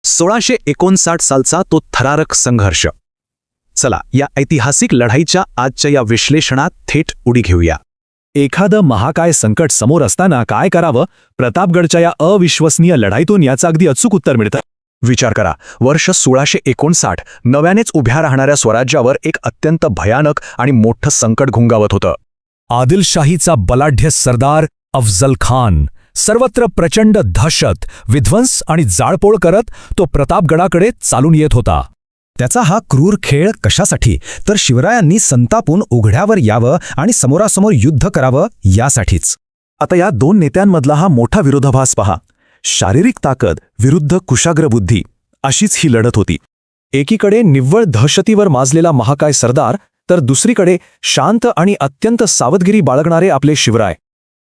1659 सालचा तो थरारक संघर्ष. चला या ऐतिहासिक लढाईच्या आजच्या या विश्लेषणात थेट उडी घेऊया. एखादं महाकाय संकट समोर असताना काय करावं, प्रतापगडच्या या अविश्वसनीय लढाईतून याचं अगदी अचूक उत्तर मिळतं. विचार करा, वर्ष 1659 नव्यानेच उभ्या राहणाऱ्या स्वराज्यावर एक अत्यंत भयानक आणि मोठं संकट घुंगावत होतं. आदिलशाहीचा बलाढ्य सरदार अफजल खान सर्वत्र प्रचंड दहशत, विध्वंस आणि जाळपोळ करत तो प्रतापगडाकडे चालून येत होता. त्याचा हा क्रूर खेळ कशासाठी, तर शिवरायांनी संतापून उघड्यावर यावं आणि समोरासमोर युद्ध करावं यासाठीच. आता या दोन नेत्यांमधला हा मोठा विरोधाभास पहा. शारीरिक ताकद विरुद्ध कुशाग्र बुद्धी अशीच ही लढत होती. एकीकडे निव्वळ दहशतीवर माजलेला महाकाय सरदार, तर दुसरीकडे शांत आणि अत्यंत सावधगिरी बाळगणारे आपले शिवराय.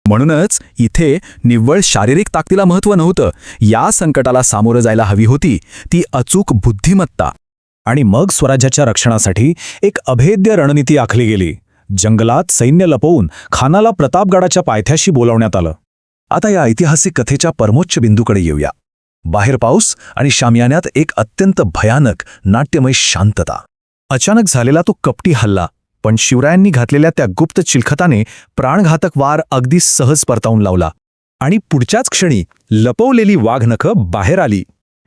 म्हणूनच इथे निव्वळ शारीरिक ताकदीला महत्त्व नव्हतं. या संकटाला सामोरं जायला हवी होती ती अचूक बुद्धिमत्ता. आणि मग स्वराज्याच्या रक्षणासाठी एक अभेद्य रणनीती आखली गेली. जंगलात सैन्य लपवून खानाला प्रतापगडाच्या पायथ्याशी बोलावण्यात आलं. आता या ऐतिहासिक कथेच्या परमोच्च बिंदूकडे येऊया. बाहेर पाऊस आणि शामियान्यात एक अत्यंत भयानक नाट्यमय शांतता. अचानक झालेला तो कपटी हल्ला, पण शिवरायांनी घातलेल्या त्या गुप्त चिलखताने प्राणघातक वार अगदी सहज परतावून लावला. आणि पुढच्याच क्षणी लपवलेली वाघनखं बाहेर आली.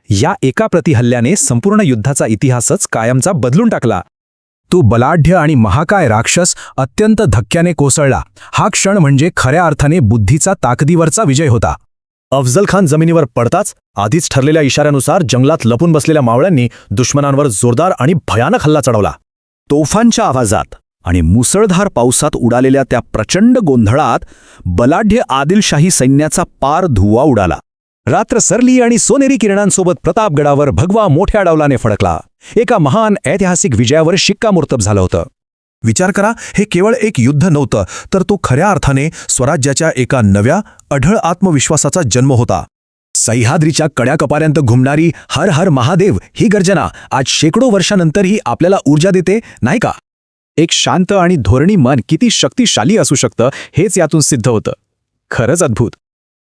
या एका प्रतिहल्ल्याने संपूर्ण युद्धाचा इतिहासच कायमचा बदलून टाकला. तो बलाढ्य आणि महाकाय राक्षस अत्यंत धक्क्याने कोसळला. हा क्षण म्हणजे खऱ्या अर्थाने बुद्धीचा ताकदीवरचा विजय होता. अफजल खान जमिनीवर पडताच आधीच ठरलेल्या इशाऱ्यानुसार जंगलात लपून बसलेल्या मावळ्यांनी दुश्मनांवर जोरदार आणि भयानक हल्ला चढवला. तोफांच्या आवाजात आणि मुसळधार पावसात उडालेल्या त्या प्रचंड गोंधळात बलाढ्य आदिलशाही सैन्याचा पार धुव्वा उडाला. रात्र सरली आणि सोनेरी किरणांसोबत प्रतापगडावर भगवा मोठ्या डावलाने फडकला. एका महान ऐतिहासिक विजयावर शिक्कामोर्तब झालं होतं. विचार करा, हे केवळ एक युद्ध नव्हतं, तर तो खऱ्या अर्थाने स्वराज्याच्या एका नव्या अढळ आत्मविश्वासाचा जन्म होता. सह्याद्रीच्या कड्याकपाऱ्यांत घुमणारी हर हर महादेव ही गर्जना आज शेकडो वर्षांनंतरही आपल्याला ऊर्जा देते, नाही का? एक शांत आणि धोरणी मन किती शक्तिशाली असू शकतं हेच यातून सिद्ध होतं. खरंच अद्भुत.